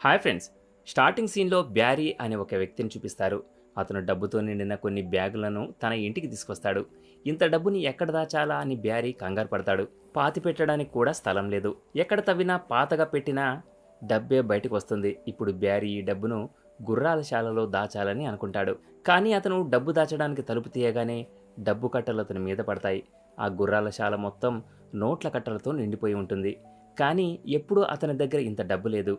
Hi friends. Starting సీన్‌లో Barry అనే ఒక వ్యక్తిని చూపిస్తారు. అతను డబ్బుతో నిండిన కొన్ని బ్యాగులను తన ఇంటికి తీసుకొస్తాడు. ఇంత డబ్బుని ఎక్కడ దాచాలా అని బ్యారీ కంగారు పడతాడు. పాతిపెట్టడానికి కూడా స్థలం లేదు. ఎక్కడ తవ్వినా పాతగా పెట్టిన డబ్బే బయటకొస్తుంది. ఇప్పుడు బ్యారీ ఈ డబ్బును గుర్రాల శాలలో దాచాలని అనుకుంటాడు. కానీ అతను డబ్బు దాచడానికి తలుపు తీయగానే డబ్బు కట్టలు అతని మీద పడతాయి. ఆ గుర్రాల శాల మొత్తం నోట్ల కట్టలతో నిండిపోయి ఉంటుంది. కానీ ఎప్పుడూ అతని దగ్గర ఇంత డబ్బు లేదు.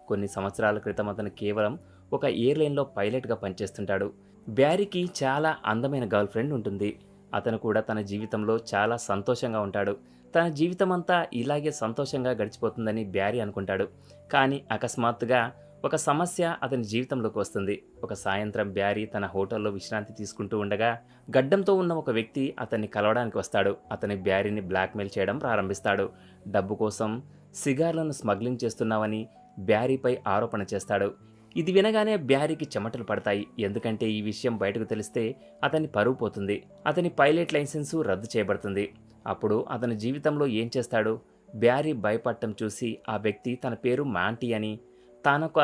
కొన్ని సంవత్సరాల క్రితం అతను కేవలం ఒక ఎయిర్‌లైన్‌లో పైలట్‌గా పనిచేస్తుంటాడు. బ్యారీకి చాలా అందమైన గర్ల్ ఫ్రెండ్ ఉంటుంది. అతను కూడా తన జీవితంలో చాలా సంతోషంగా ఉంటాడు. తన జీవితమంతా ఇలాగే సంతోషంగా గడిచిపోతుందని బ్యారీ అనుకుంటాడు. కానీ అకస్మాత్తుగా ఒక సమస్య అతని జీవితంలోకి వస్తుంది. ఒక సాయంత్రం బ్యారీ తన హోటల్‌లో విశ్రాంతి తీసుకుంటూ ఉండగా గడ్డంతో ఉన్న ఒక వ్యక్తి అతన్ని కలవడానికి వస్తాడు. అతను బ్యారీని బ్లాక్‌మెయిల్ చేయడం ప్రారంభిస్తాడు. డబ్బు కోసం సిగార్లను స్మగ్లింగ్ చేస్తున్నావని బ్యారీపై ఆరోపణ చేస్తాడు. ఇది వినగానే బ్యారీకి చెమటలు పడతాయి. ఎందుకంటే ఈ విషయం బయటకు తెలిస్తే అతని పరువు పోతుంది. అతని పైలట్ లైసెన్సు రద్దు చేయబడుతుంది. అప్పుడు అతని జీవితంలో ఏం చేస్తాడు? బ్యారీ భయపడటం చూసి ఆ వ్యక్తి తన పేరు మాంటీ అని, తానొక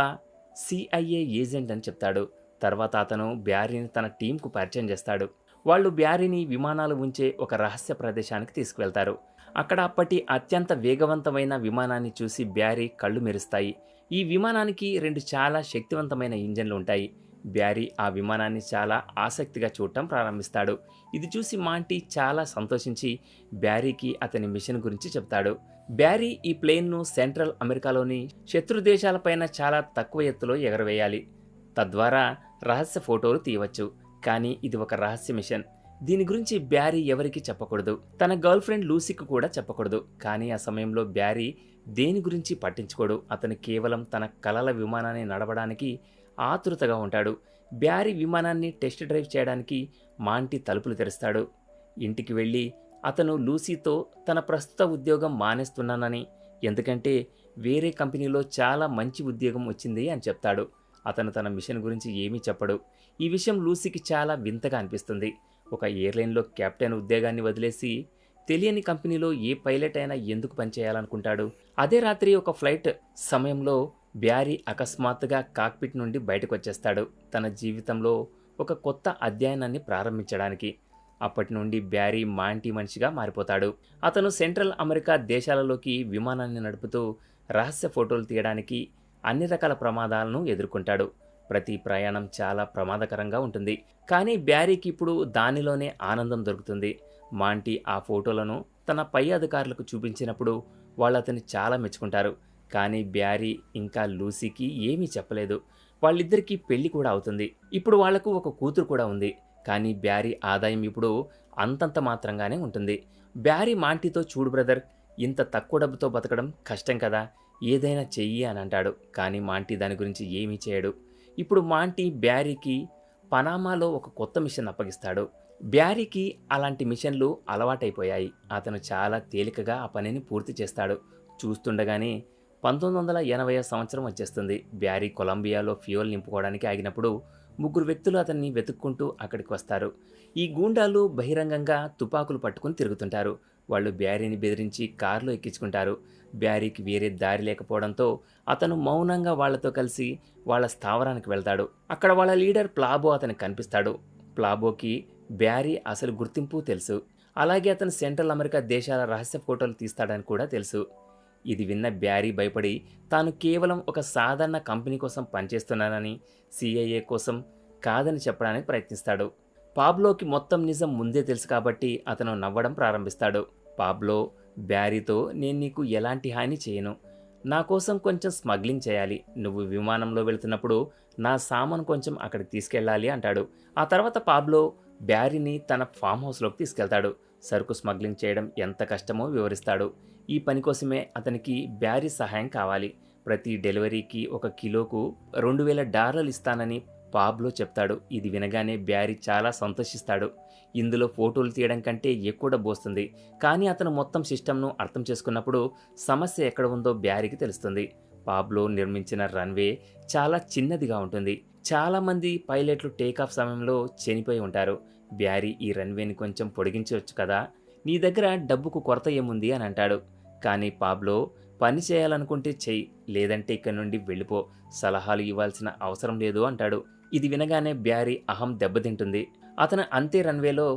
సిఐఏ ఏజెంట్ అని చెప్తాడు. తర్వాత అతను బ్యారీని తన టీంకు పరిచయం చేస్తాడు. వాళ్ళు బ్యారీని విమానాలు ఉంచే ఒక రహస్య ప్రదేశానికి తీసుకువెళ్తారు. అక్కడ అప్పటి అత్యంత వేగవంతమైన విమానాన్ని చూసి బ్యారీ కళ్ళు మెరుస్తాయి. ఈ విమానానికి 2 చాలా శక్తివంతమైన ఇంజన్లు ఉంటాయి. బ్యారీ ఆ విమానాన్ని చాలా ఆసక్తిగా చూడటం ప్రారంభిస్తాడు. ఇది చూసి మాంటీ చాలా సంతోషించి బ్యారీకి అతని మిషన్ గురించి చెప్తాడు. బ్యారీ ఈ ప్లేన్ను సెంట్రల్ అమెరికాలోని శత్రు దేశాలపైన చాలా తక్కువ ఎత్తులో ఎగరవేయాలి. తద్వారా రహస్య ఫోటోలు తీయవచ్చు. కానీ ఇది ఒక రహస్య మిషన్. దీని గురించి బ్యారీ ఎవరికీ చెప్పకూడదు. తన గర్ల్ ఫ్రెండ్ లూసీకి కూడా చెప్పకూడదు. కానీ ఆ సమయంలో బ్యారీ దేని గురించి పట్టించుకోడు. అతను కేవలం తన కలల విమానాన్ని నడపడానికి ఆతృతగా ఉంటాడు. బ్యారీ విమానాన్ని టెస్ట్ డ్రైవ్ చేయడానికి మాంటీ తలుపులు తెరుస్తాడు. ఇంటికి వెళ్ళి అతను లూసీతో తన ప్రస్తుత ఉద్యోగం మానేస్తున్నానని, ఎందుకంటే వేరే కంపెనీలో చాలా మంచి ఉద్యోగం వచ్చింది అని చెప్తాడు. అతను తన మిషన్ గురించి ఏమీ చెప్పడు. ఈ విషయం లూసీకి చాలా వింతగా అనిపిస్తుంది. ఒక ఎయిర్లైన్లో కెప్టెన్ ఉద్యోగాన్ని వదిలేసి తెలియని కంపెనీలో ఏ పైలట్ అయినా ఎందుకు పనిచేయాలనుకుంటాడు? అదే రాత్రి ఒక ఫ్లైట్ సమయంలో బ్యారీ అకస్మాత్తుగా కాక్పిట్ నుండి బయటకు వచ్చేస్తాడు. తన జీవితంలో ఒక కొత్త అధ్యయనాన్ని ప్రారంభించడానికి. అప్పటి నుండి బ్యారీ మాంటీ మనిషిగా మారిపోతాడు. అతను సెంట్రల్ అమెరికా దేశాలలోకి విమానాన్ని నడుపుతూ రహస్య ఫోటోలు తీయడానికి అన్ని రకాల ప్రమాదాలను ఎదుర్కొంటాడు. ప్రతి ప్రయాణం చాలా ప్రమాదకరంగా ఉంటుంది. కానీ బ్యారీకి ఇప్పుడు దానిలోనే ఆనందం దొరుకుతుంది. మాంటీ ఆ ఫోటోలను తన పై అధికారులకు చూపించినప్పుడు వాళ్ళు అతన్ని చాలా మెచ్చుకుంటారు. కానీ బ్యారీ ఇంకా లూసీకి ఏమీ చెప్పలేదు. వాళ్ళిద్దరికీ పెళ్లి కూడా అవుతుంది. ఇప్పుడు వాళ్లకు ఒక కూతురు కూడా ఉంది. కానీ బ్యారీ ఆదాయం ఇప్పుడు అంతంత మాత్రంగానే ఉంటుంది. బ్యారీ మాంటీతో, చూడు బ్రదర్, ఇంత తక్కువ డబ్బుతో బతకడం కష్టం కదా, ఏదైనా చెయ్యి అని అంటాడు. కానీ మాంటీ దాని గురించి ఏమీ చేయడు. ఇప్పుడు మాంటీ బ్యారీకి పనామాలో ఒక కొత్త మిషన్ అప్పగిస్తాడు. బ్యారీకి అలాంటి మిషన్లు అలవాటైపోయాయి. అతను చాలా తేలికగా ఆ పనిని పూర్తి చేస్తాడు. చూస్తుండగానే 1980 సంవత్సరం వచ్చేస్తుంది. బ్యారీ కొలంబియాలో ఫ్యూయల్ నింపుకోవడానికి ఆగినప్పుడు 3 వ్యక్తులు అతన్ని వెతుక్కుంటూ అక్కడికి వస్తారు. ఈ గూండాలు బహిరంగంగా తుపాకులు పట్టుకుని తిరుగుతుంటారు. వాళ్ళు బ్యారీని బెదిరించి కారులో ఎక్కించుకుంటారు. బ్యారీకి వేరే దారి లేకపోవడంతో అతను మౌనంగా వాళ్లతో కలిసి వాళ్ళ స్థావరానికి వెళ్తాడు. అక్కడ వాళ్ళ లీడర్ ప్లాబో అతనికి కనిపిస్తాడు. ప్లాబోకి బ్యారీ అసలు గుర్తింపు తెలుసు. అలాగే అతను సెంట్రల్ అమెరికా దేశాల రహస్య ఫోటోలు తీస్తాడని కూడా తెలుసు. ఇది విన్న బ్యారీ భయపడి తాను కేవలం ఒక సాధారణ కంపెనీ కోసం పనిచేస్తున్నానని, సిఐఏ కోసం కాదని చెప్పడానికి ప్రయత్నిస్తాడు. పాబ్లోకి మొత్తం నిజం ముందే తెలుసు కాబట్టి అతను నవ్వడం ప్రారంభిస్తాడు. పాబ్లో బ్యారీతో, నేను నీకు ఎలాంటి హాని చేయను, నా కోసం కొంచెం స్మగ్లింగ్ చేయాలి, నువ్వు విమానంలో వెళుతున్నప్పుడు నా సామాను కొంచెం అక్కడికి తీసుకెళ్ళాలి అంటాడు. ఆ తర్వాత పాబ్లో బ్యారీని తన ఫామ్ హౌస్లోకి తీసుకెళ్తాడు. సరుకు స్మగ్లింగ్ చేయడం ఎంత కష్టమో వివరిస్తాడు. ఈ పని కోసమే అతనికి బ్యారీ సహాయం కావాలి. ప్రతి డెలివరీకి 1 కిలోకు $2000 ఇస్తానని పాబ్లో చెప్తాడు. ఇది వినగానే బ్యారీ చాలా సంతోషిస్తాడు. ఇందులో ఫోటోలు తీయడం కంటే ఎక్కువ డబ్బు వస్తుంది. కానీ అతను మొత్తం సిస్టమ్ను అర్థం చేసుకున్నప్పుడు సమస్య ఎక్కడ ఉందో బ్యారీకి తెలుస్తుంది. పాబ్లో నిర్మించిన రన్వే చాలా చిన్నదిగా ఉంటుంది. చాలామంది పైలట్లు టేకాఫ్ సమయంలో చనిపోయి ఉంటారు. బ్యారీ ఈ రన్వేని కొంచెం పొడిగించవచ్చు కదా, నీ దగ్గర డబ్బుకు కొరత ఏముంది అని అంటాడు. కానీ పాబ్లో పని చేయాలనుకుంటే చెయ్యి, లేదంటే ఇక్కడి నుండి వెళ్ళిపో. సలహాలు ఇవ్వాల్సిన అవసరం లేదు అంటాడు. ఇది వినగానే బ్యారీ అహం దెబ్బతింటుంది. అతను అంతే రన్వేలో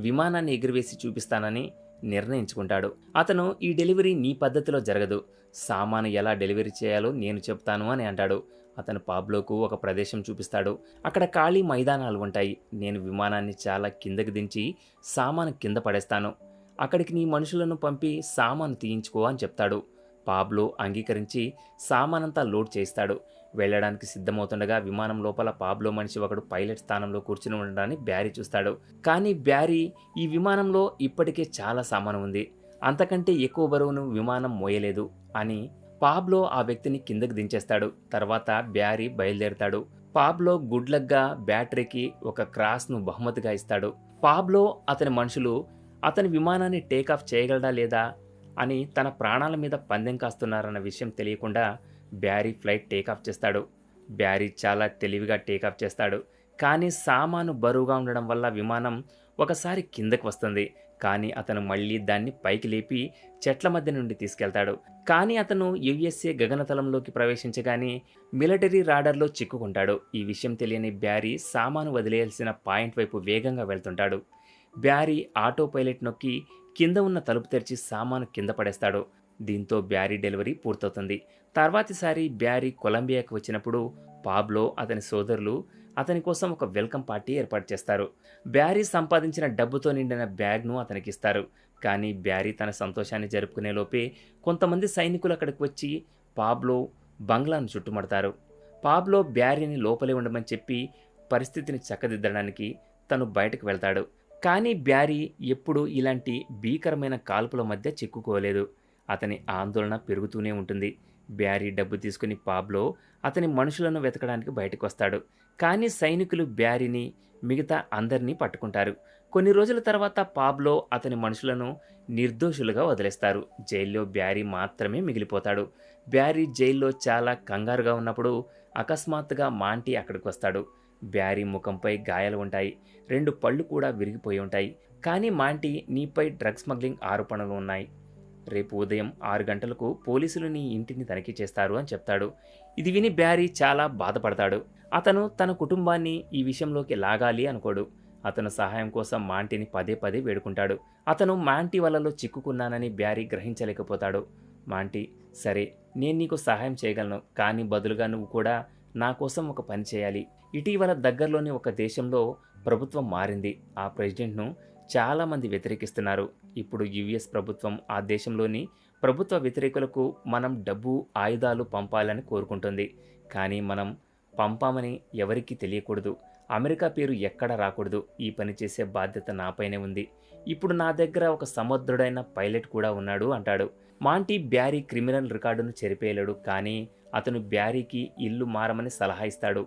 విమానాన్ని ఎగురవేసి చూపిస్తానని నిర్ణయించుకుంటాడు. అతను ఈ డెలివరీ నీ పద్ధతిలో జరగదు. సామాను ఎలా డెలివరీ చేయాలో నేను చెప్తాను అని అంటాడు. అతను పాబ్లోకు ఒక ప్రదేశం చూపిస్తాడు. అక్కడ ఖాళీ మైదానాలు ఉంటాయి. నేను విమానాన్ని చాలా కిందకి దించి సామాను కింద పడేస్తాను. అక్కడికి నీ మనుషులను పంపి సామాను తీయించుకో అని చెప్తాడు. పాబ్లో అంగీకరించి సామానంతా లోడ్ చేయిస్తాడు. వెళ్ళడానికి సిద్ధమవుతుండగా విమానం లోపల పాబ్లో మనిషి ఒకడు పైలట్ స్థానంలో కూర్చుని ఉండడాన్ని బ్యారీ చూస్తాడు. కానీ బ్యారీ ఈ విమానంలో ఇప్పటికే చాలా సామాను ఉంది, అంతకంటే ఎక్కువ బరువును విమానం మోయలేదు అని పాబ్లో ఆ వ్యక్తిని కిందకి దించేస్తాడు. తర్వాత బ్యారీ బయలుదేరతాడు. పాబ్లో గుడ్ లక్‌గా బ్యాటరీకి ఒక క్రాస్ను బహుమతిగా ఇస్తాడు. పాబ్లో అతని మనుషులు అతని విమానాన్ని టేకాఫ్ చేయగలడా లేదా అని తన ప్రాణాల మీద పందెం కాస్తున్నారన్న విషయం తెలియకుండా బ్యారీ ఫ్లైట్ టేకాఫ్ చేస్తాడు. బ్యారీ చాలా తెలివిగా టేకాఫ్ చేస్తాడు. కానీ సామాను బరువుగా ఉండడం వల్ల విమానం ఒకసారి కిందకు వస్తుంది. కానీ అతను మళ్ళీ దాన్ని పైకి లేపి చెట్ల మధ్య నుండి తీసుకెళ్తాడు. కానీ అతను యుఎస్ఏ గగనతలంలోకి ప్రవేశించగానే మిలిటరీ రాడార్లో చిక్కుకుంటాడు. ఈ విషయం తెలియని బ్యారీ సామాను వదిలేయాల్సిన పాయింట్ వైపు వేగంగా వెళ్తుంటాడు. బ్యారీ ఆటో పైలట్ నొక్కి కింద ఉన్న తలుపు తెరిచి సామాను కింద పడేస్తాడు. దీంతో బ్యారీ డెలివరీ పూర్తవుతుంది. తర్వాతిసారి బ్యారీ కొలంబియాకు వచ్చినప్పుడు పాబ్లో అతని సోదరులు అతని కోసం ఒక వెల్కమ్ పార్టీ ఏర్పాటు చేస్తారు. బ్యారీ సంపాదించిన డబ్బుతో నిండిన బ్యాగ్ను అతనికిస్తారు. కానీ బ్యారీ తన సంతోషాన్ని జరుపుకునే లోపే కొంతమంది సైనికులు అక్కడికి వచ్చి పాబ్లో బంగ్లాను చుట్టుముడతారు. పాబ్లో బ్యారీని లోపలే ఉండమని చెప్పి పరిస్థితిని చక్కదిద్దడానికి తను బయటకు వెళ్తాడు. కానీ బ్యారీ ఎప్పుడూ ఇలాంటి భీకరమైన కాల్పుల మధ్య చిక్కుకోలేదు. అతని ఆందోళన పెరుగుతూనే ఉంటుంది. బ్యారీ డబ్బు తీసుకుని పాబ్లో అతని మనుషులను వెతకడానికి బయటకు వస్తాడు. కానీ సైనికులు బ్యారీని మిగతా అందరినీ పట్టుకుంటారు. కొన్ని రోజుల తర్వాత పాబ్లో అతని మనుషులను నిర్దోషులుగా వదిలేస్తారు. జైల్లో బ్యారీ మాత్రమే మిగిలిపోతాడు. బ్యారీ జైల్లో చాలా కంగారుగా ఉన్నప్పుడు అకస్మాత్తుగా మాంటీ అక్కడికి వస్తాడు. బ్యారీ ముఖంపై గాయాలు ఉంటాయి. 2 పళ్ళు కూడా విరిగిపోయి ఉంటాయి. కానీ మాంటీ, నీపై డ్రగ్ స్మగ్లింగ్ ఆరోపణలు ఉన్నాయి. రేపు ఉదయం 6 గంటలకు పోలీసులు నీ ఇంటిని తనిఖీ చేస్తారు అని చెప్తాడు. ఇది విని బ్యారీ చాలా బాధపడతాడు. అతను తన కుటుంబాన్ని ఈ విషయంలోకి లాగాలి అనుకోడు. అతను సహాయం కోసం మాంటీని పదే పదే వేడుకుంటాడు. అతను మాంటీ వలలో చిక్కుకున్నానని బ్యారీ గ్రహించలేకపోతాడు. మాంటీ, సరే, నేను నీకు సహాయం చేయగలను, కానీ బదులుగా నువ్వు కూడా నా కోసం ఒక పని చేయాలి. ఇటీవల దగ్గరలోని ఒక దేశంలో ప్రభుత్వం మారింది. ఆ ప్రెసిడెంట్ను చాలామంది వ్యతిరేకిస్తున్నారు. ఇప్పుడు యుఎస్ ప్రభుత్వం ఆ దేశంలోని ప్రభుత్వ వ్యతిరేకులకు మనం డబ్బు, ఆయుధాలు పంపాలని కోరుకుంటుంది. కానీ మనం పంపామని ఎవరికీ తెలియకూడదు. అమెరికా పేరు ఎక్కడ రాకూడదు. ఈ పని చేసే బాధ్యత నాపైనే ఉంది. ఇప్పుడు నా దగ్గర ఒక సమర్థుడైన పైలట్ కూడా ఉన్నాడు అంటాడు. మాంటీ బ్యారీ క్రిమినల్ రికార్డును చెరిపేయలేడు. కానీ అతను బ్యారీకి ఇల్లు మారమని సలహా ఇస్తాడు.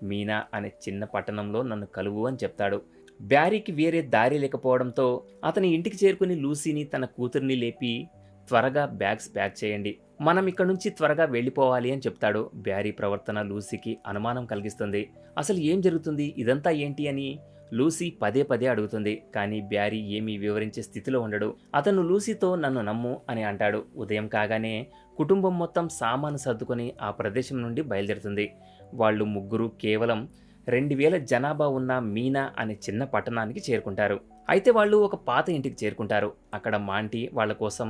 మీనా అనే చిన్న పట్టణంలో నన్ను కలువు అని చెప్తాడు. బ్యారీకి వేరే దారి లేకపోవడంతో అతని ఇంటికి చేరుకుని లూసీని, తన కూతుర్ని లేపి త్వరగా బ్యాగ్స్ ప్యాక్ చేయండి, మనం ఇక్కడి నుంచి త్వరగా వెళ్ళిపోవాలి అని చెప్తాడు. బ్యారీ ప్రవర్తన లూసీకి అనుమానం కలిగిస్తుంది. అసలు ఏం జరుగుతుంది, ఇదంతా ఏంటి అని లూసీ పదే పదే అడుగుతుంది. కానీ బ్యారీ ఏమీ వివరించే స్థితిలో ఉండడు. అతను లూసీతో నన్ను నమ్ము అని అంటాడు. ఉదయం కాగానే కుటుంబం మొత్తం సామాను సర్దుకొని ఆ ప్రదేశం నుండి బయలుదేరుతుంది. వాళ్ళు ముగ్గురు కేవలం 2000 జనాభా ఉన్న మీనా అనే చిన్న పట్టణానికి చేరుకుంటారు. అయితే వాళ్ళు ఒక పాత ఇంటికి చేరుకుంటారు. అక్కడ మాంటీ వాళ్ళ కోసం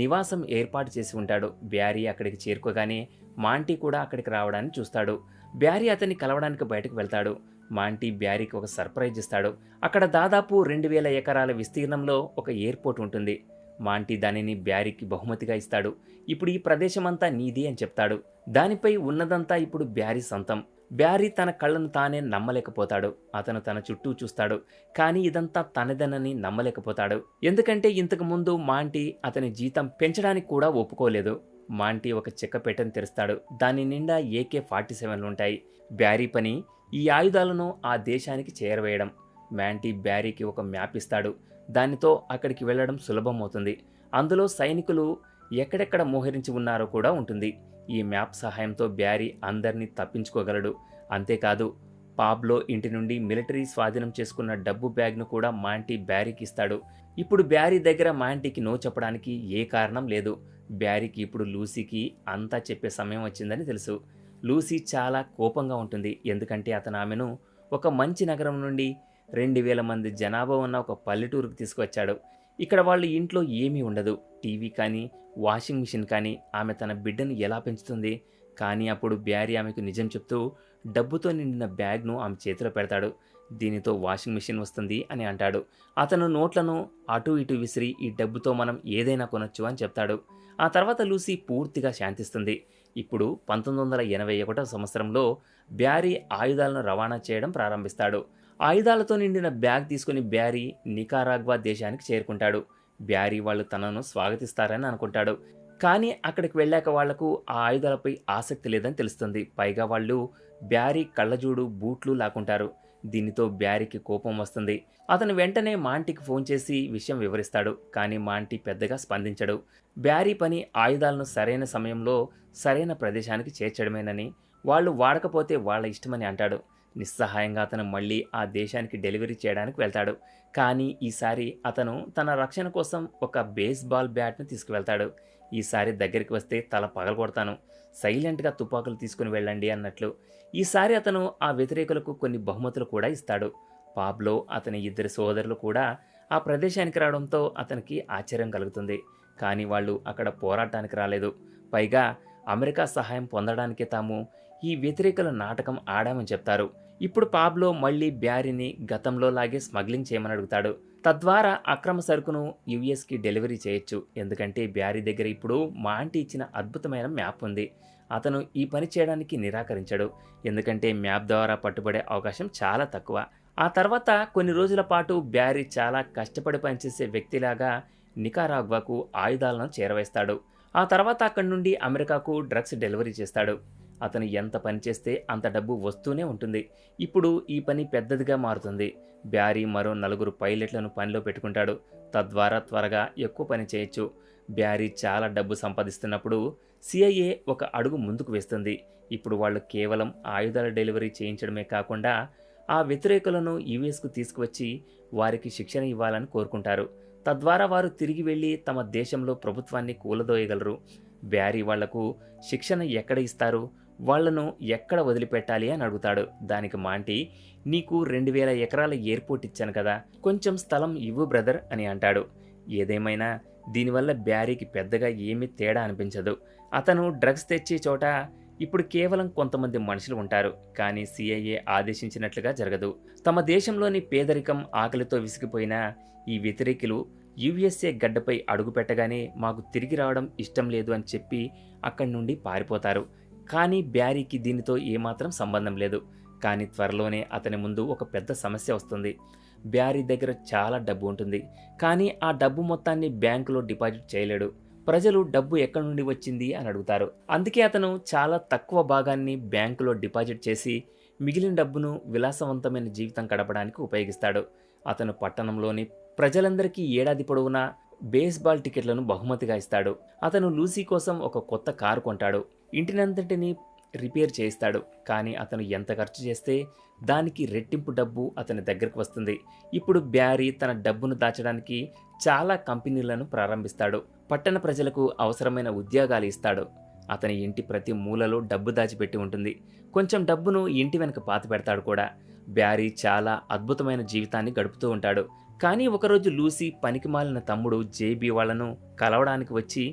నివాసం ఏర్పాటు చేసి ఉంటాడు. బ్యారీ అక్కడికి చేరుకోగానే మాంటీ కూడా అక్కడికి రావడాన్ని చూస్తాడు. బ్యారీ అతన్ని కలవడానికి బయటకు వెళ్తాడు. మాంటీ బ్యారీకి ఒక సర్ప్రైజ్ ఇస్తాడు. అక్కడ దాదాపు 2000 ఎకరాల విస్తీర్ణంలో ఒక ఎయిర్పోర్ట్ ఉంటుంది. మాంటీ దానిని బ్యారీకి బహుమతిగా ఇస్తాడు. ఇప్పుడు ఈ ప్రదేశమంతా నీది అని చెప్తాడు. దానిపై ఉన్నదంతా ఇప్పుడు బ్యారీ సొంతం. బ్యారీ తన కళ్ళను తానే నమ్మలేకపోతాడు. అతను తన చుట్టూ చూస్తాడు. కానీ ఇదంతా తనదనని నమ్మలేకపోతాడు. ఎందుకంటే ఇంతకు ముందు మాంటీ అతని జీతం పెంచడానికి కూడా ఒప్పుకోలేదు. మాంటీ ఒక చెక్క పెట్టెను తెరుస్తాడు. దాని నిండా AK-47లు ఉంటాయి. బ్యారీ పని ఈ ఆయుధాలను ఆ దేశానికి చేరవేయడం. మాంటీ బ్యారీకి ఒక మ్యాప్ ఇస్తాడు. దానితో అక్కడికి వెళ్ళడం సులభమవుతుంది. అందులో సైనికులు ఎక్కడెక్కడ మోహరించి ఉన్నారో కూడా ఉంటుంది. ఈ మ్యాప్ సహాయంతో బ్యారీ అందరినీ తప్పించుకోగలడు. అంతేకాదు, పాబ్లో ఇంటి నుండి మిలిటరీ స్వాధీనం చేసుకున్న డబ్బు బ్యాగ్ను కూడా మాంటీ బ్యారీకి ఇస్తాడు. ఇప్పుడు బ్యారీ దగ్గర మాంటీకి నో చెప్పడానికి ఏ కారణం లేదు. బ్యారీకి ఇప్పుడు లూసీకి అంతా చెప్పే సమయం వచ్చిందని తెలుసు. లూసీ చాలా కోపంగా ఉంటుంది. ఎందుకంటే అతను ఆమెను ఒక మంచి నగరం నుండి 2000 మంది జనాభా ఉన్న ఒక పల్లెటూరుకు తీసుకొచ్చాడు. ఇక్కడ వాళ్ళ ఇంట్లో ఏమీ ఉండదు. టీవీ కానీ, వాషింగ్ మిషన్ కానీ. ఆమె తన బిడ్డను ఎలా పెంచుతుంది? కానీ అప్పుడు బ్యారీ ఆమెకు నిజం చెప్తూ డబ్బుతో నిండిన బ్యాగ్‌ను ఆమె చేతిలో పెడతాడు. దీనితో వాషింగ్ మిషన్ వస్తుంది అని అంటాడు. అతను నోట్లను అటూ ఇటూ విసిరి ఈ డబ్బుతో మనం ఏదైనా కొనొచ్చు అని చెప్తాడు. ఆ తర్వాత లూసీ పూర్తిగా శాంతిస్తుంది. ఇప్పుడు 1981 సంవత్సరంలో బ్యారీ ఆయుధాలను రవాణా చేయడం ప్రారంభిస్తాడు. ఆయుధాలతో నిండిన బ్యాగ్ తీసుకుని బ్యారీ నికారాగ్వా దేశానికి చేరుకుంటాడు. బ్యారీ వాళ్ళు తనను స్వాగతిస్తారని అనుకుంటాడు. కానీ అక్కడికి వెళ్ళాక వాళ్లకు ఆ ఆయుధాలపై ఆసక్తి లేదని తెలుస్తుంది. పైగా వాళ్ళు బ్యారీ కళ్ళజోడు, బూట్లు లాక్కుంటారు. దీనితో బ్యారీకి కోపం వస్తుంది. అతను వెంటనే మాంటీకి ఫోన్ చేసి విషయం వివరిస్తాడు. కానీ మాంటీ పెద్దగా స్పందించడు. బ్యారీ పని ఆయుధాలను సరైన సమయంలో సరైన ప్రదేశానికి చేర్చడమేనని, వాళ్ళు వాడకపోతే వాళ్ళ ఇష్టమని అంటాడు. నిస్సహాయంగా అతను మళ్ళీ ఆ దేశానికి డెలివరీ చేయడానికి వెళ్తాడు. కానీ ఈసారి అతను తన రక్షణ కోసం ఒక బేస్బాల్ బ్యాట్ను తీసుకువెళ్తాడు. ఈసారి దగ్గరికి వస్తే తల పగలగొడతాను, సైలెంట్గా తుపాకులు తీసుకుని వెళ్ళండి అన్నట్లు. ఈసారి అతను ఆ వ్యతిరేకులకు కొన్ని బహుమతులు కూడా ఇస్తాడు. పాబ్లో అతని 2 సోదరులు కూడా ఆ ప్రదేశానికి రావడంతో అతనికి ఆశ్చర్యం కలుగుతుంది. కానీ వాళ్ళు అక్కడ పోరాటానికి రాలేదు. పైగా అమెరికా సహాయం పొందడానికే తాము ఈ వ్యతిరేకుల నాటకం ఆడామని చెప్తారు. ఇప్పుడు పాబ్లో మళ్ళీ బ్యారీని గతంలో లాగే స్మగ్లింగ్ చేయమని అడుగుతాడు. తద్వారా అక్రమ సరుకును యుఎస్కి డెలివరీ చేయొచ్చు. ఎందుకంటే బ్యారీ దగ్గర ఇప్పుడు మాంటీ ఇచ్చిన అద్భుతమైన మ్యాప్ ఉంది. అతను ఈ పని చేయడానికి నిరాకరించడు. ఎందుకంటే మ్యాప్ ద్వారా పట్టుబడే అవకాశం చాలా తక్కువ. ఆ తర్వాత కొన్ని రోజుల పాటు బ్యారీ చాలా కష్టపడి పనిచేసే వ్యక్తిలాగా నికారాగ్వాకు ఆయుధాలను చేరవేస్తాడు. ఆ తర్వాత అక్కడి నుండి అమెరికాకు డ్రగ్స్ డెలివరీ చేస్తాడు. అతను ఎంత పని చేస్తే అంత డబ్బు వస్తూనే ఉంటుంది. ఇప్పుడు ఈ పని పెద్దదిగా మారుతుంది. బ్యారీ మరో 4 పైలట్లను పనిలో పెట్టుకుంటాడు. తద్వారా త్వరగా ఎక్కువ పని చేయొచ్చు. బ్యారీ చాలా డబ్బు సంపాదిస్తున్నప్పుడు సిఐఏ ఒక అడుగు ముందుకు వేస్తుంది. ఇప్పుడు వాళ్ళు కేవలం ఆయుధాల డెలివరీ చేయించడమే కాకుండా ఆ వ్యతిరేకులను యుఎస్కు తీసుకువచ్చి వారికి శిక్షణ ఇవ్వాలని కోరుకుంటారు. తద్వారా వారు తిరిగి వెళ్ళి తమ దేశంలో ప్రభుత్వాన్ని కూలదోయగలరు. బ్యారీ వాళ్లకు శిక్షణ ఎక్కడ ఇస్తారు, వాళ్లను ఎక్కడ వదిలిపెట్టాలి అని అడుగుతాడు. దానికి మాంటీ, నీకు 2000 ఎకరాల ఎయిర్పోర్ట్ ఇచ్చాను కదా, కొంచెం స్థలం ఇవ్వు బ్రదర్ అని అంటాడు. ఏదేమైనా దీనివల్ల బ్యారీకి పెద్దగా ఏమీ తేడా అనిపించదు. అతను డ్రగ్స్ తెచ్చే చోట ఇప్పుడు కేవలం కొంతమంది మనుషులు ఉంటారు. కానీ సిఐఏ ఆదేశించినట్లుగా జరగదు. తమ దేశంలోని పేదరికం, ఆకలితో విసిగిపోయిన ఈ వ్యతిరేకులు యుఎస్ఏ గడ్డపై అడుగుపెట్టగానే మాకు తిరిగి రావడం ఇష్టం లేదు అని చెప్పి అక్కడి నుండి పారిపోతారు. కానీ బ్యారీకి దీనితో ఏమాత్రం సంబంధం లేదు. కానీ త్వరలోనే అతని ముందు ఒక పెద్ద సమస్య వస్తుంది. బ్యారీ దగ్గర చాలా డబ్బు ఉంటుంది. కానీ ఆ డబ్బు మొత్తాన్ని బ్యాంకులో డిపాజిట్ చేయలేడు. ప్రజలు డబ్బు ఎక్కడి నుండి వచ్చింది అని అడుగుతారు. అందుకే అతను చాలా తక్కువ భాగాన్ని బ్యాంకులో డిపాజిట్ చేసి మిగిలిన డబ్బును విలాసవంతమైన జీవితం గడపడానికి ఉపయోగిస్తాడు. అతను పట్టణంలోని ప్రజలందరికీ ఏడాది పొడవునా బేస్బాల్ టికెట్లను బహుమతిగా ఇస్తాడు. అతను లూసీ కోసం ఒక కొత్త కారు కొంటాడు. ఇంటినంతటిని రిపేర్ చేయిస్తాడు. కానీ అతను ఎంత ఖర్చు చేస్తే దానికి రెట్టింపు డబ్బు అతని దగ్గరకు వస్తుంది. ఇప్పుడు బ్యారీ తన డబ్బును దాచడానికి చాలా కంపెనీలను ప్రారంభిస్తాడు. పట్టణ ప్రజలకు అవసరమైన ఉద్యోగాలు ఇస్తాడు. అతని ఇంటి ప్రతి మూలలో డబ్బు దాచిపెట్టి ఉంటుంది. కొంచెం డబ్బును ఇంటి వెనక పాతి పెడతాడు కూడా. బ్యారీ చాలా అద్భుతమైన జీవితాన్ని గడుపుతూ ఉంటాడు. కానీ ఒకరోజు లూసీ పనికిమాలిన తమ్ముడు జేబీ వాళ్లను కలవడానికి వచ్చి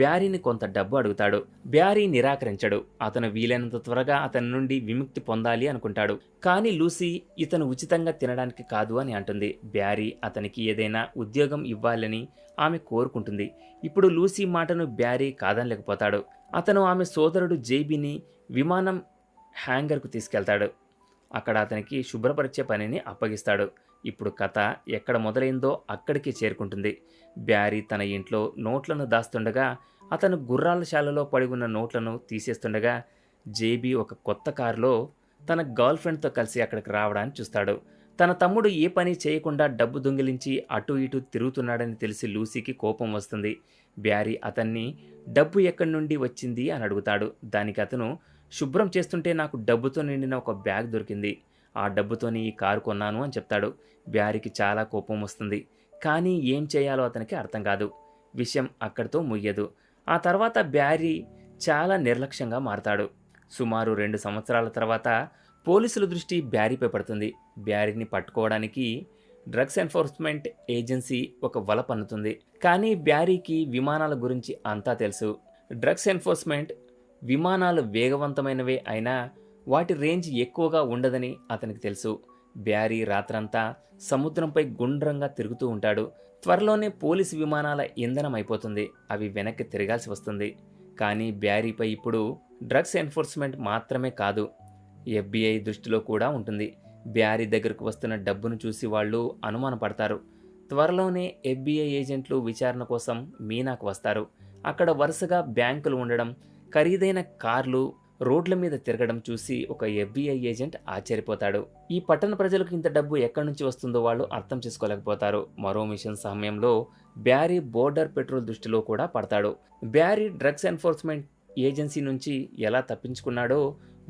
బ్యారీని కొంత డబ్బు అడుగుతాడు. బ్యారీ నిరాకరించడు. అతను వీలైనంత త్వరగా అతని నుండి విముక్తి పొందాలి అనుకుంటాడు. కానీ లూసీ ఇతను ఉచితంగా తినడానికి కాదు అని అంటుంది. బ్యారీ అతనికి ఏదైనా ఉద్యోగం ఇవ్వాలని ఆమె కోరుకుంటుంది. ఇప్పుడు లూసీ మాటను బ్యారీ కాదనలేకపోతాడు. అతను ఆమె సోదరుడు జేబీని విమానం హ్యాంగర్కు తీసుకెళ్తాడు. అక్కడ అతనికి శుభ్రపరిచే పనిని అప్పగిస్తాడు. ఇప్పుడు కథ ఎక్కడ మొదలైందో అక్కడికి చేరుకుంటుంది. బ్యారీ తన ఇంట్లో నోట్లను దాస్తుండగా అతను గుర్రాల శాలలో పడి ఉన్న నోట్లను తీసేస్తుండగా జేబీ ఒక కొత్త కారులో తన గర్ల్ ఫ్రెండ్తో కలిసి అక్కడికి రావడానికి చూస్తాడు. తన తమ్ముడు ఏ పని చేయకుండా డబ్బు దొంగిలించి అటు ఇటు తిరుగుతున్నాడని తెలిసి లూసీకి కోపం వస్తుంది. బ్యారీ అతన్ని డబ్బు ఎక్కడి నుండి వచ్చింది అని అడుగుతాడు. దానికి అతను, శుభ్రం చేస్తుంటే నాకు డబ్బుతో నిండిన ఒక బ్యాగ్ దొరికింది, ఆ డబ్బుతోని ఈ కారు కొన్నాను అని చెప్తాడు. బ్యారీకి చాలా కోపం వస్తుంది. కానీ ఏం చేయాలో అతనికి అర్థం కాదు. విషయం అక్కడితో ముగియదు. ఆ తర్వాత బ్యారీ చాలా నిర్లక్ష్యంగా మారతాడు. సుమారు 2 సంవత్సరాల తర్వాత పోలీసుల దృష్టి బ్యారీపై పడుతుంది. బ్యారీని పట్టుకోవడానికి డ్రగ్స్ ఎన్ఫోర్స్మెంట్ ఏజెన్సీ ఒక వల పన్నుతుంది. కానీ బ్యారీకి విమానాల గురించి అంతా తెలుసు. డ్రగ్స్ ఎన్ఫోర్స్మెంట్ విమానాలు వేగవంతమైనవే అయినా వాటి రేంజ్ ఎక్కువగా ఉండదని అతనికి తెలుసు. బ్యారీ రాత్రంతా సముద్రంపై గుండ్రంగా తిరుగుతూ ఉంటాడు. త్వరలోనే పోలీసు విమానాల ఇంధనం అయిపోతుంది. అవి వెనక్కి తిరగాల్సి వస్తుంది. కానీ బ్యారీపై ఇప్పుడు డ్రగ్స్ ఎన్ఫోర్స్మెంట్ మాత్రమే కాదు, ఎఫ్బిఐ దృష్టిలో కూడా ఉంటుంది. బ్యారీ దగ్గరకు వస్తున్న డబ్బును చూసి వాళ్ళు అనుమానపడతారు. త్వరలోనే ఎఫ్బిఐ ఏజెంట్లు విచారణ కోసం మీనాకు వస్తారు. అక్కడ వరుసగా బ్యాంకులు ఉండడం, ఖరీదైన కార్లు రోడ్ల మీద తిరగడం చూసి ఒక ఎఫ్బిఐ ఏజెంట్ ఆశ్చర్యపోతాడు. ఈ పట్టణ ప్రజలకు ఇంత డబ్బు ఎక్కడి నుంచి వస్తుందో వాళ్ళు అర్థం చేసుకోలేకపోతారు. మరో మిషన్ సమయంలో బ్యారీ బోర్డర్ పెట్రోల్ దృష్టిలో కూడా పడతాడు. బ్యారీ డ్రగ్స్ ఎన్ఫోర్స్మెంట్ ఏజెన్సీ నుంచి ఎలా తప్పించుకున్నాడో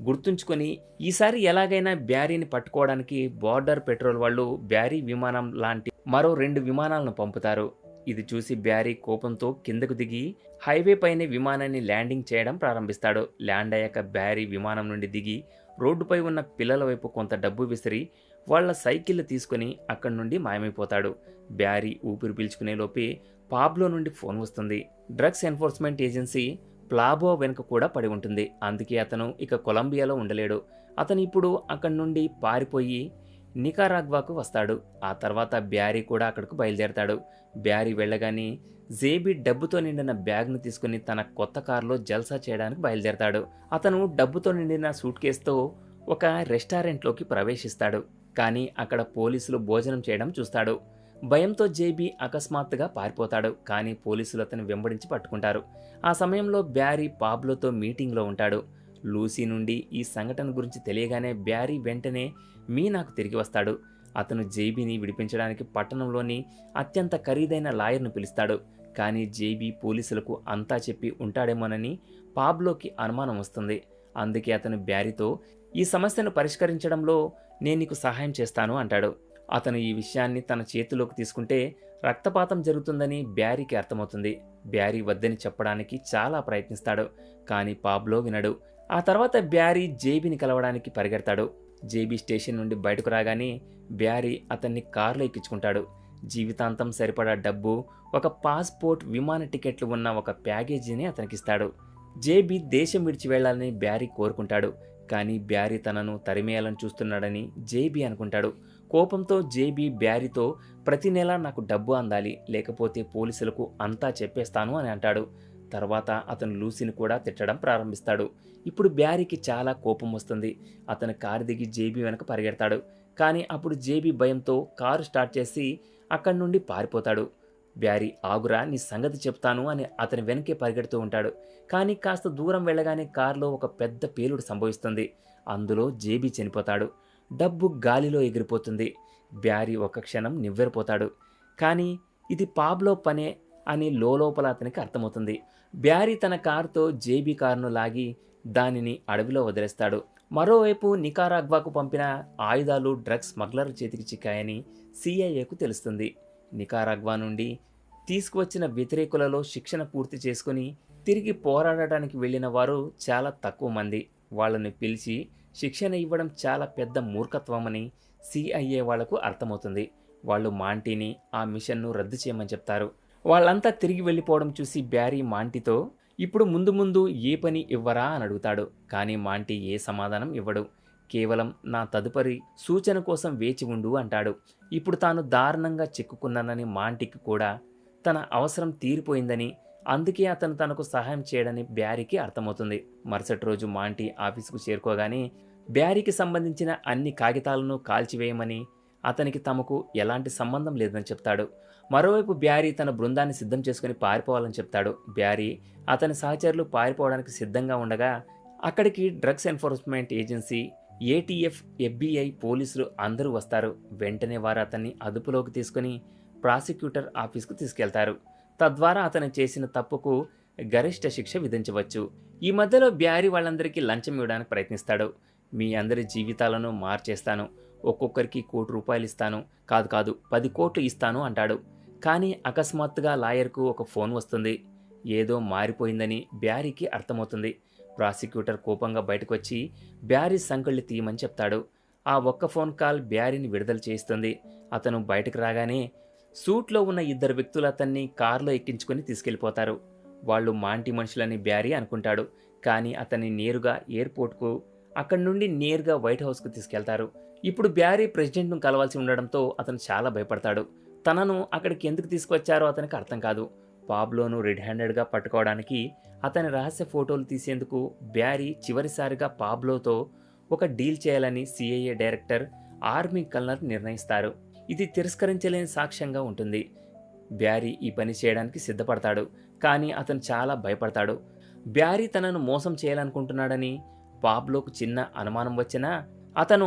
గుర్తుంచుకొని ఈసారి ఎలాగైనా బ్యారీని పట్టుకోవడానికి బోర్డర్ పెట్రోల్ వాళ్ళు బ్యారీ విమానం లాంటి మరో 2 విమానాలను పంపుతారు. ఇది చూసి బ్యారీ కోపంతో కిందకు దిగి హైవే పైనే విమానాన్ని ల్యాండింగ్ చేయడం ప్రారంభిస్తాడు. ల్యాండ్ అయ్యాక బ్యారీ విమానం నుండి దిగి రోడ్డుపై ఉన్న పిల్లల వైపు కొంత డబ్బు విసిరి వాళ్ళ సైకిళ్ళు తీసుకుని అక్కడి నుండి మాయమైపోతాడు. బ్యారీ ఊపిరి పీల్చుకునే లోపే పాబ్లో నుండి ఫోన్ వస్తుంది. డ్రగ్స్ ఎన్ఫోర్స్మెంట్ ఏజెన్సీ ప్లాబో వెనుక కూడా పడి ఉంటుంది. అందుకే అతను ఇక కొలంబియాలో ఉండలేడు. అతను ఇప్పుడు అక్కడి నుండి పారిపోయి నికారాగ్వాకు వస్తాడు. ఆ తర్వాత బ్యారీ కూడా అక్కడికి బయలుదేరతాడు. బ్యారీ వెళ్ళగానే జేబీ డబ్బుతో నిండిన బ్యాగ్ను తీసుకుని తన కొత్త కారులో జల్సా చేయడానికి బయలుదేరతాడు. అతను డబ్బుతో నిండిన సూట్ కేసుతో ఒక రెస్టారెంట్లోకి ప్రవేశిస్తాడు. కానీ అక్కడ పోలీసులు భోజనం చేయడం చూస్తాడు. భయంతో జేబీ అకస్మాత్తుగా పారిపోతాడు. కానీ పోలీసులు అతను వెంబడించి పట్టుకుంటారు. ఆ సమయంలో బ్యారీ పాబ్లోతో మీటింగ్లో ఉంటాడు. లూసీ నుండి ఈ సంఘటన గురించి తెలియగానే బ్యారీ వెంటనే మీనాకు తిరిగి వస్తాడు. అతను జేబీని విడిపించడానికి పట్టణంలోని అత్యంత ఖరీదైన లాయర్ను పిలుస్తాడు. కానీ జేబీ పోలీసులకు అంతా చెప్పి ఉంటాడేమోనని పాబ్లోకి అనుమానం వస్తుంది. అందుకే అతను బ్యారీతో ఈ సమస్యను పరిష్కరించడంలో నేను నీకు సహాయం చేస్తాను అంటాడు. అతను ఈ విషయాన్ని తన చేతిలోకి తీసుకుంటే రక్తపాతం జరుగుతుందని బ్యారీకి అర్థమవుతుంది. బ్యారీ వద్దని చెప్పడానికి చాలా ప్రయత్నిస్తాడు. కానీ పాబ్లో వినడు. ఆ తర్వాత బ్యారీ జేబీని కలవడానికి పరిగెడతాడు. జేబీ స్టేషన్ నుండి బయటకు రాగానే బ్యారీ అతన్ని కారులో ఎక్కించుకుంటాడు. జీవితాంతం సరిపడా డబ్బు, ఒక పాస్పోర్ట్, విమాన టికెట్లు ఉన్న ఒక ప్యాకేజీని అతనికిస్తాడు. జేబీ దేశం విడిచి వెళ్లాలని బ్యారీ కోరుకుంటాడు. కానీ బ్యారీ తనను తరిమేయాలని చూస్తున్నాడని జేబీ అనుకుంటాడు. కోపంతో జేబీ బ్యారీతో ప్రతి నెల నాకు డబ్బు అందాలి, లేకపోతే పోలీసులకు అంతా చెప్పేస్తాను అని అంటాడు. తర్వాత అతను లూసీని కూడా తిట్టడం ప్రారంభిస్తాడు. ఇప్పుడు బ్యారీకి చాలా కోపం వస్తుంది. అతను కారు దిగి జేబీ వెనక పరిగెడతాడు. కానీ అప్పుడు జేబీ భయంతో కారు స్టార్ట్ చేసి అక్కడి నుండి పారిపోతాడు. బ్యారీ ఆగురా, నీ సంగతి చెప్తాను అని అతని వెనకే పరిగెడుతూ ఉంటాడు. కానీ కాస్త దూరం వెళ్ళగానే కారులో ఒక పెద్ద పేలుడు సంభవిస్తుంది. అందులో జేబీ చనిపోతాడు. డబ్బు గాలిలో ఎగిరిపోతుంది. బ్యారీ ఒక క్షణం నివ్వెరపోతాడు. కానీ ఇది పాబ్లో పనే అని లోపల అతనికి అర్థమవుతుంది. బ్యారీ తన కారుతో జేబీ కారును లాగి దానిని అడవిలో వదిలేస్తాడు. మరోవైపు నికారాగ్వాకు పంపిన ఆయుధాలు డ్రగ్స్ స్మగ్లర్ చేతికి చిక్కాయని సిఐఏకు తెలుస్తుంది. నికారాగ్వా నుండి తీసుకువచ్చిన వ్యతిరేకులలో శిక్షణ పూర్తి చేసుకుని తిరిగి పోరాడటానికి వెళ్ళిన వారు చాలా తక్కువ మంది. వాళ్ళని పిలిచి శిక్షణ ఇవ్వడం చాలా పెద్ద మూర్ఖత్వమని సిఐఏ వాళ్లకు అర్థమవుతుంది. వాళ్ళు మాంటీని ఆ మిషన్ను రద్దు చేయమని చెప్తారు. వాళ్ళంతా తిరిగి వెళ్ళిపోవడం చూసి బ్యారీ మాంటీతో ఇప్పుడు ముందు ముందు ఏ పని ఇవ్వరా అని అడుగుతాడు. కానీ మాంటీ ఏ సమాధానం ఇవ్వడు. కేవలం నా తదుపరి సూచన కోసం వేచి ఉండు అంటాడు. ఇప్పుడు తాను దారుణంగా చిక్కుకున్నానని మాంటీకి కూడా తన అవసరం తీరిపోయిందని, అందుకే అతను తనకు సహాయం చేయడని బ్యారీకి అర్థమవుతుంది. మరుసటి రోజు మాంటీ ఆఫీసుకు చేరుకోగానే బ్యారీకి సంబంధించిన అన్ని కాగితాలను కాల్చివేయమని, అతనికి తమకు ఎలాంటి సంబంధం లేదని చెప్తాడు. మరోవైపు బ్యారీ తన బృందాన్ని సిద్ధం చేసుకుని పారిపోవాలని చెప్తాడు. బ్యారీ అతని సహచరులు పారిపోవడానికి సిద్ధంగా ఉండగా అక్కడికి drugs enforcement agency, ATF, FBI, పోలీసులు అందరూ వస్తారు. వెంటనే వారు అతన్ని అదుపులోకి తీసుకుని ప్రాసిక్యూటర్ ఆఫీస్కు తీసుకెళ్తారు. తద్వారా అతను చేసిన తప్పుకు గరిష్ట శిక్ష విధించవచ్చు. ఈ మధ్యలో బ్యారీ వాళ్ళందరికీ లంచం ఇవ్వడానికి ప్రయత్నిస్తాడు. మీ అందరి జీవితాలను మార్చేస్తాను, ఒక్కొక్కరికి ₹1,00,00,000 ఇస్తాను, కాదు 10 కోట్లు ఇస్తాను అంటాడు. కానీ అకస్మాత్తుగా లాయర్కు ఒక ఫోన్ వస్తుంది. ఏదో మారిపోయిందని బ్యారీకి అర్థమవుతుంది. ప్రాసిక్యూటర్ కోపంగా బయటకొచ్చి బ్యారీ సంకెళ్ళు తీయమని చెప్తాడు. ఆ ఒక్క ఫోన్ కాల్ బ్యారీని విడుదల చేయిస్తుంది. అతను బయటకు రాగానే సూట్లో ఉన్న ఇద్దరు వ్యక్తులు అతన్ని కారులో ఎక్కించుకొని తీసుకెళ్ళిపోతారు. వాళ్ళు మాంటి మనుషులని బ్యారీ అనుకుంటాడు. కానీ అతన్ని నేరుగా ఎయిర్పోర్ట్కు, అక్కడి నుండి నేరుగా వైట్ హౌస్కు తీసుకెళ్తారు. ఇప్పుడు బ్యారీ ప్రెసిడెంట్ను కలవాల్సి ఉండడంతో అతను చాలా భయపడతాడు. తనను అక్కడికి ఎందుకు తీసుకొచ్చారో అతనికి అర్థం కాదు. పాబ్లోను రెడ్ హ్యాండెడ్గా పట్టుకోవడానికి, అతని రహస్య ఫోటోలు తీసేందుకు బ్యారీ చివరిసారిగా పాబ్లోతో ఒక డీల్ చేయాలని సిఐఏ డైరెక్టర్ ఆర్మీ కల్నర్ నిర్ణయిస్తారు. ఇది తిరస్కరించలేని సాక్ష్యంగా ఉంటుంది. బ్యారీ ఈ పని చేయడానికి సిద్ధపడతాడు. కానీ అతను చాలా భయపడతాడు. బ్యారీ తనను మోసం చేయాలనుకుంటున్నాడని పాబ్లోకు చిన్న అనుమానం వచ్చినా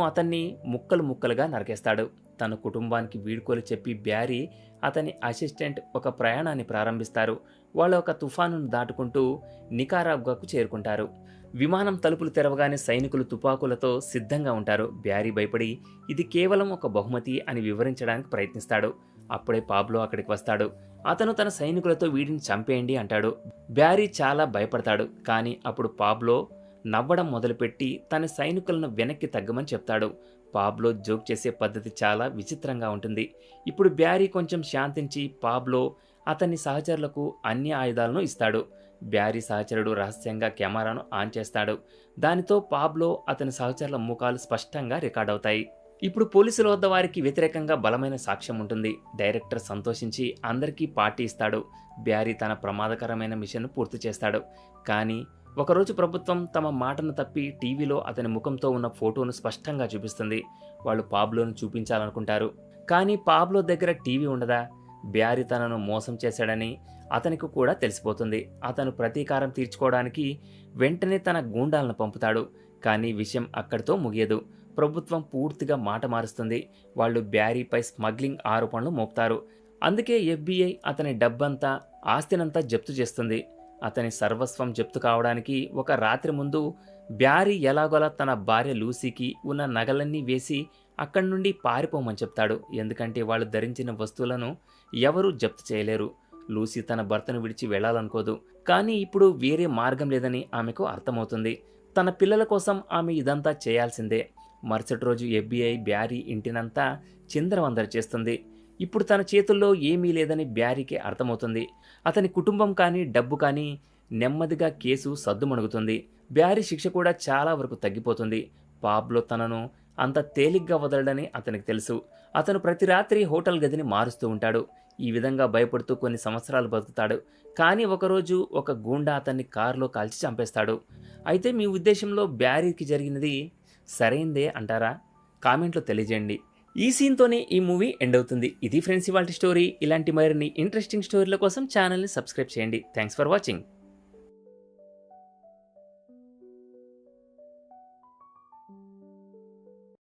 అతన్ని ముక్కలు ముక్కలుగా నరికేస్తాడు. తన కుటుంబానికి వీడ్కోలు చెప్పి బ్యారీ అతని అసిస్టెంట్ ఒక ప్రయాణాన్ని ప్రారంభిస్తారు. వాళ్ళు ఒక తుఫానును దాటుకుంటూ నికారాగ్వాకు చేరుకుంటారు. విమానం తలుపులు తెరవగానే సైనికులు తుపాకులతో సిద్ధంగా ఉంటారు. బ్యారీ భయపడి ఇది కేవలం ఒక బహుమతి అని వివరించడానికి ప్రయత్నిస్తాడు. అప్పుడే పాబ్లో అక్కడికి వస్తాడు. అతను తన సైనికులతో వీడిని చంపేయండి అంటాడు. బ్యారీ చాలా భయపడతాడు. కానీ అప్పుడు పాబ్లో నవ్వడం మొదలుపెట్టి తన సైనికులను వెనక్కి తగ్గమని చెప్తాడు. పాబ్లో జోక్ చేసే పద్ధతి చాలా విచిత్రంగా ఉంటుంది. ఇప్పుడు బ్యారీ కొంచెం శాంతించి పాబ్లో అతని సహచరులకు అన్ని ఆయుధాలను ఇస్తాడు. బ్యారీ సహచరుడు రహస్యంగా కెమెరాను ఆన్ చేస్తాడు. దానితో పాబ్లో అతని సహచరుల ముఖాలు స్పష్టంగా రికార్డ్ అవుతాయి. ఇప్పుడు పోలీసుల వద్ద వారికి వ్యతిరేకంగా బలమైన సాక్ష్యం ఉంటుంది. డైరెక్టర్ సంతోషించి అందరికీ పార్టీ ఇస్తాడు. బ్యారీ తన ప్రమాదకరమైన మిషన్ను పూర్తి చేస్తాడు. కానీ ఒకరోజు ప్రభుత్వం తమ మాటను తప్పి టీవీలో అతని ముఖంతో ఉన్న ఫోటోను స్పష్టంగా చూపిస్తుంది. వాళ్ళు పాబ్లోను చూపించాలనుకుంటారు. కానీ పాబ్లో దగ్గర టీవీ ఉండదా? బ్యారీ తనను మోసం చేశాడని అతనికి కూడా తెలిసిపోతుంది. అతను ప్రతీకారం తీర్చుకోవడానికి వెంటనే తన గూండాలను పంపుతాడు. కానీ విషయం అక్కడితో ముగియదు. ప్రభుత్వం పూర్తిగా మాట మారుస్తుంది. వాళ్ళు బ్యారీపై స్మగ్లింగ్ ఆరోపణలు మోపుతారు. అందుకే FBI అతని డబ్బంతా, ఆస్తినంతా జప్తు చేస్తుంది. అతని సర్వస్వం జప్తు కావడానికి ఒక రాత్రి ముందు బ్యారీ ఎలాగోలా తన భార్య లూసీకి ఉన్న నగలన్నీ వేసి అక్కడి నుండి పారిపోమని చెప్తాడు. ఎందుకంటే వాళ్ళు ధరించిన వస్తువులను ఎవరూ జప్తు చేయలేరు. లూసీ తన భర్తను విడిచి వెళ్లాలనుకోదు. కానీ ఇప్పుడు వేరే మార్గం లేదని ఆమెకు అర్థమవుతుంది. తన పిల్లల కోసం ఆమె ఇదంతా చేయాల్సిందే. మరుసటి రోజు FBI బ్యారీ ఇంటినంతా చిందరవందర చేస్తుంది. ఇప్పుడు తన చేతుల్లో ఏమీ లేదని బ్యారీకి అర్థమవుతుంది. అతని కుటుంబం కానీ డబ్బు కానీ నెమ్మదిగా కేసు సద్దుమణుగుతుంది. బ్యారీ శిక్ష కూడా చాలా వరకు తగ్గిపోతుంది. పాబ్లో తనను అంత తేలిగ్గా వదలడని అతనికి తెలుసు. అతను ప్రతి రాత్రి హోటల్ గదిని మారుస్తూ ఉంటాడు. ఈ విధంగా భయపడుతూ కొన్ని సంవత్సరాలు బతుకుతాడు. కానీ ఒకరోజు ఒక గూండా అతన్ని కారులో కాల్చి చంపేస్తాడు. అయితే మీ ఉద్దేశంలో బ్యారీకి జరిగినది సరైందే అంటారా? కామెంట్లో తెలియజేయండి. ఈ సీన్తోనే ఈ మూవీ ఎండ్ అవుతుంది. ఇది ఫ్రెండ్స్ ఇవాల్టి స్టోరీ. ఇలాంటి మరిన్ని ఇంట్రెస్టింగ్ స్టోరీల కోసం ఛానల్ని సబ్స్క్రైబ్ చేయండి. Thanks for watching.